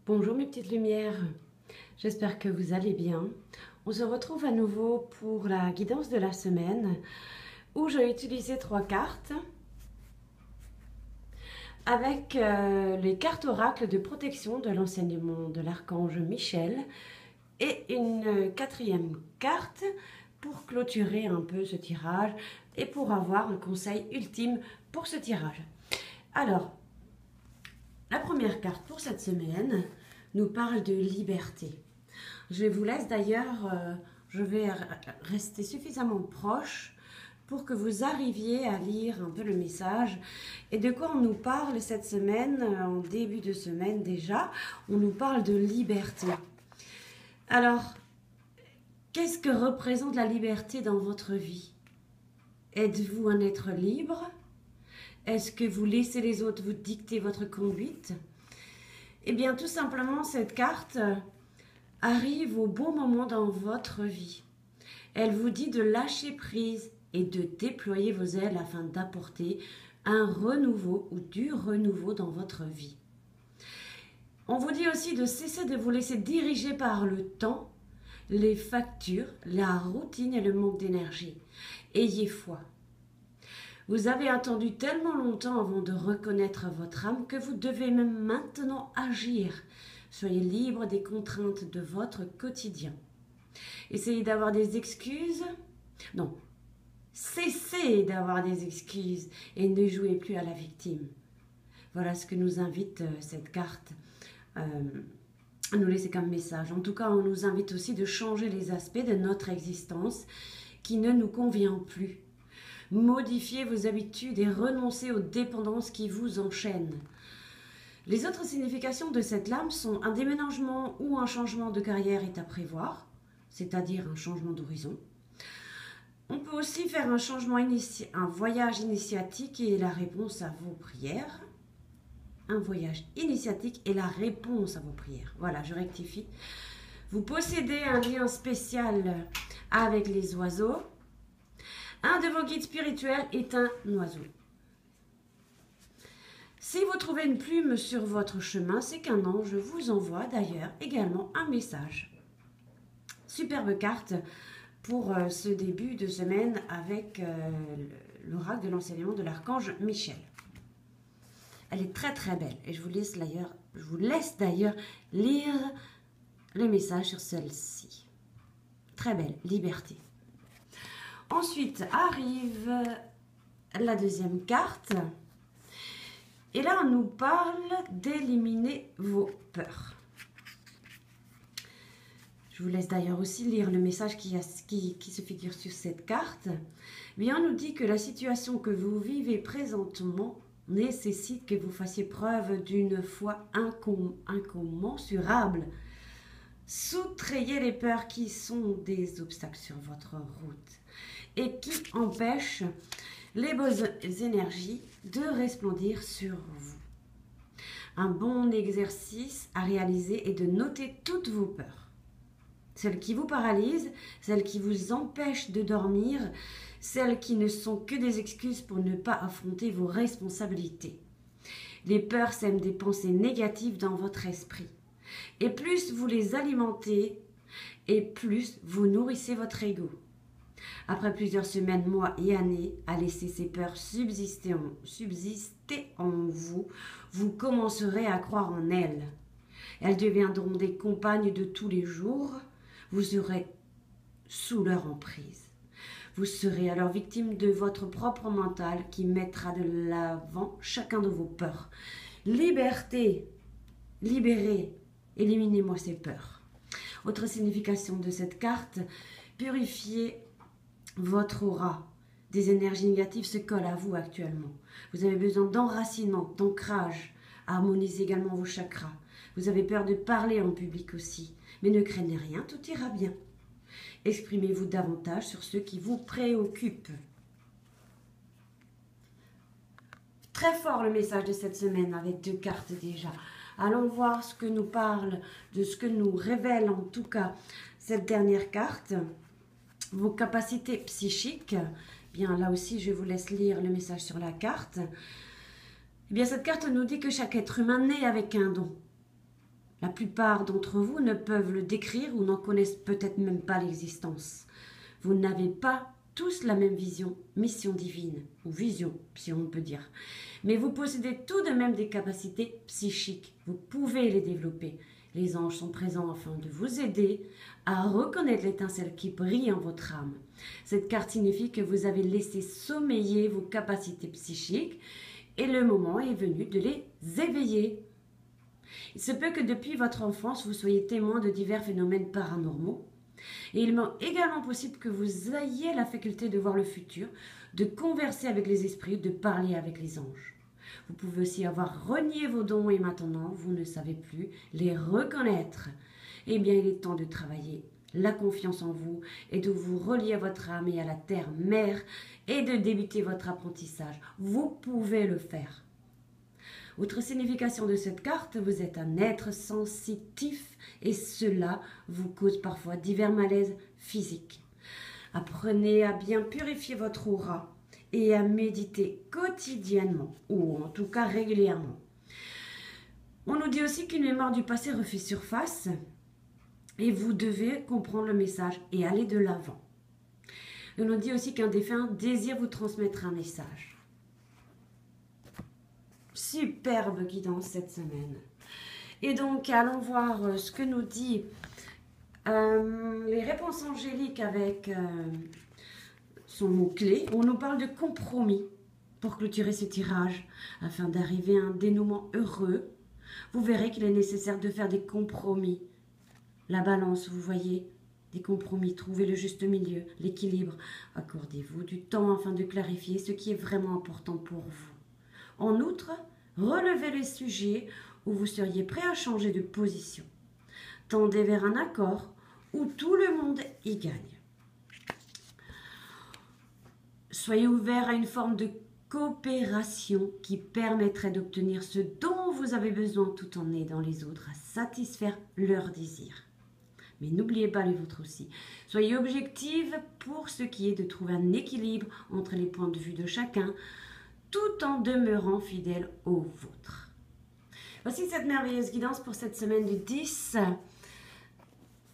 Bonjour mes petites lumières, j'espère que vous allez bien. On se retrouve à nouveau pour la guidance de la semaine où j'ai utilisé 3 cartes avec les cartes oracles de protection de l'enseignement de l'archange Michel et une 4e carte pour clôturer un peu ce tirage et pour avoir un conseil ultime pour ce tirage. Alors, la première carte pour cette semaine nous parle de liberté. Je vous laisse d'ailleurs, je vais rester suffisamment proche pour que vous arriviez à lire un peu le message. Et de quoi on nous parle cette semaine, en début de semaine déjà, on nous parle de liberté. Alors, qu'est-ce que représente la liberté dans votre vie? Êtes-vous un être libre? Est-ce que vous laissez les autres vous dicter votre conduite? Eh bien, tout simplement, cette carte arrive au bon moment dans votre vie. Elle vous dit de lâcher prise et de déployer vos ailes afin d'apporter un renouveau ou du renouveau dans votre vie. On vous dit aussi de cesser de vous laisser diriger par le temps, les factures, la routine et le manque d'énergie. Ayez foi. Vous avez attendu tellement longtemps avant de reconnaître votre âme que vous devez même maintenant agir. Soyez libre des contraintes de votre quotidien. Essayez d'avoir des excuses. Non, cessez d'avoir des excuses et ne jouez plus à la victime. Voilà ce que nous invite cette carte à nous laisser comme message. En tout cas, on nous invite aussi de changer les aspects de notre existence qui ne nous convient plus. Modifiez vos habitudes et renoncez aux dépendances qui vous enchaînent. Les autres significations de cette lame sont un déménagement ou un changement de carrière est à prévoir, c'est-à-dire un changement d'horizon. On peut aussi faire un changement un voyage initiatique et la réponse à vos prières. Un voyage initiatique et la réponse à vos prières. Voilà, je rectifie. Vous possédez un lien spécial avec les oiseaux. Un de vos guides spirituels est un oiseau. Si vous trouvez une plume sur votre chemin, c'est qu'un ange vous envoie d'ailleurs également un message. Superbe carte pour ce début de semaine avec l'oracle de l'enseignement de l'archange Michel. Elle est très très belle et je vous laisse d'ailleurs lire le message sur celle-ci. Très belle, liberté. Ensuite arrive la deuxième carte. Et là, on nous parle d'éliminer vos peurs. Je vous laisse d'ailleurs aussi lire le message qui se figure sur cette carte. Bien, on nous dit que la situation que vous vivez présentement nécessite que vous fassiez preuve d'une foi incommensurable. Soustrayez les peurs qui sont des obstacles sur votre route et qui empêchent les bonnes énergies de resplendir sur vous. Un bon exercice à réaliser est de noter toutes vos peurs. Celles qui vous paralysent, celles qui vous empêchent de dormir, celles qui ne sont que des excuses pour ne pas affronter vos responsabilités. Les peurs sèment des pensées négatives dans votre esprit. Et plus vous les alimentez, et plus vous nourrissez votre ego. Après plusieurs semaines, mois et années à laisser ces peurs subsister en vous, vous commencerez à croire en elles. Elles deviendront des compagnes de tous les jours. Vous serez sous leur emprise. Vous serez alors victime de votre propre mental qui mettra de l'avant chacun de vos peurs. Liberté, libérez, éliminez-moi ces peurs. Autre signification de cette carte, purifiez votre aura. Des énergies négatives se collent à vous actuellement. Vous avez besoin d'enracinement, d'ancrage. Harmonisez également vos chakras. Vous avez peur de parler en public aussi. Mais ne craignez rien, tout ira bien. Exprimez-vous davantage sur ce qui vous préoccupe. Très fort le message de cette semaine avec 2 cartes déjà. Allons voir ce que nous parle, de ce que nous révèle en tout cas cette dernière carte. Vos capacités psychiques. Bien, là aussi, je vous laisse lire le message sur la carte. Eh bien, cette carte nous dit que chaque être humain naît avec un don. La plupart d'entre vous ne peuvent le décrire ou n'en connaissent peut-être même pas l'existence. Vous n'avez pas tous la même vision, mission divine, ou vision, si on peut dire. Mais vous possédez tout de même des capacités psychiques. Vous pouvez les développer. Les anges sont présents afin de vous aider à reconnaître l'étincelle qui brille en votre âme. Cette carte signifie que vous avez laissé sommeiller vos capacités psychiques et le moment est venu de les éveiller. Il se peut que depuis votre enfance, vous soyez témoin de divers phénomènes paranormaux. Et il est également possible que vous ayez la faculté de voir le futur, de converser avec les esprits, de parler avec les anges. Vous pouvez aussi avoir renié vos dons et maintenant vous ne savez plus les reconnaître. Eh bien, il est temps de travailler la confiance en vous et de vous relier à votre âme et à la terre mère et de débuter votre apprentissage. Vous pouvez le faire. Autre signification de cette carte, vous êtes un être sensitif et cela vous cause parfois divers malaises physiques. Apprenez à bien purifier votre aura et à méditer quotidiennement ou en tout cas régulièrement. On nous dit aussi qu'une mémoire du passé refait surface et vous devez comprendre le message et aller de l'avant. On nous dit aussi qu'un défunt désire vous transmettre un message. Superbe guidance cette semaine. Et donc, allons voir ce que nous dit les réponses angéliques avec son mot-clé. On nous parle de compromis pour clôturer ce tirage afin d'arriver à un dénouement heureux. Vous verrez qu'il est nécessaire de faire des compromis. La balance, vous voyez, des compromis. Trouvez le juste milieu, l'équilibre. Accordez-vous du temps afin de clarifier ce qui est vraiment important pour vous. En outre, relevez les sujets où vous seriez prêt à changer de position. Tendez vers un accord où tout le monde y gagne. Soyez ouvert à une forme de coopération qui permettrait d'obtenir ce dont vous avez besoin tout en aidant les autres à satisfaire leurs désirs. Mais n'oubliez pas les vôtres aussi. Soyez objective pour ce qui est de trouver un équilibre entre les points de vue de chacun, tout en demeurant fidèle au vôtre. Voici cette merveilleuse guidance pour cette semaine du 10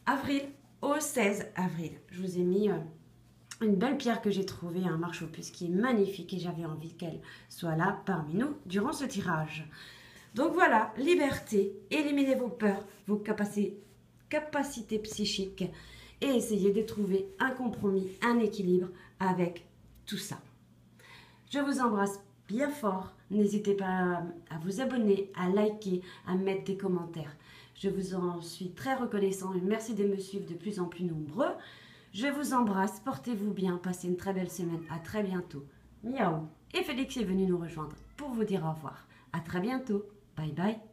avril au 16 avril. Je vous ai mis une belle pierre que j'ai trouvée, un marche-au-puce qui est magnifique et j'avais envie qu'elle soit là parmi nous durant ce tirage. Donc voilà, liberté, éliminez vos peurs, vos capacités psychiques et essayez de trouver un compromis, un équilibre avec tout ça. Je vous embrasse bien fort. N'hésitez pas à vous abonner, à liker, à mettre des commentaires. Je vous en suis très reconnaissant et merci de me suivre de plus en plus nombreux. Je vous embrasse, portez-vous bien, passez une très belle semaine. À très bientôt. Miaou. Et Félix est venu nous rejoindre pour vous dire au revoir. À très bientôt. Bye bye.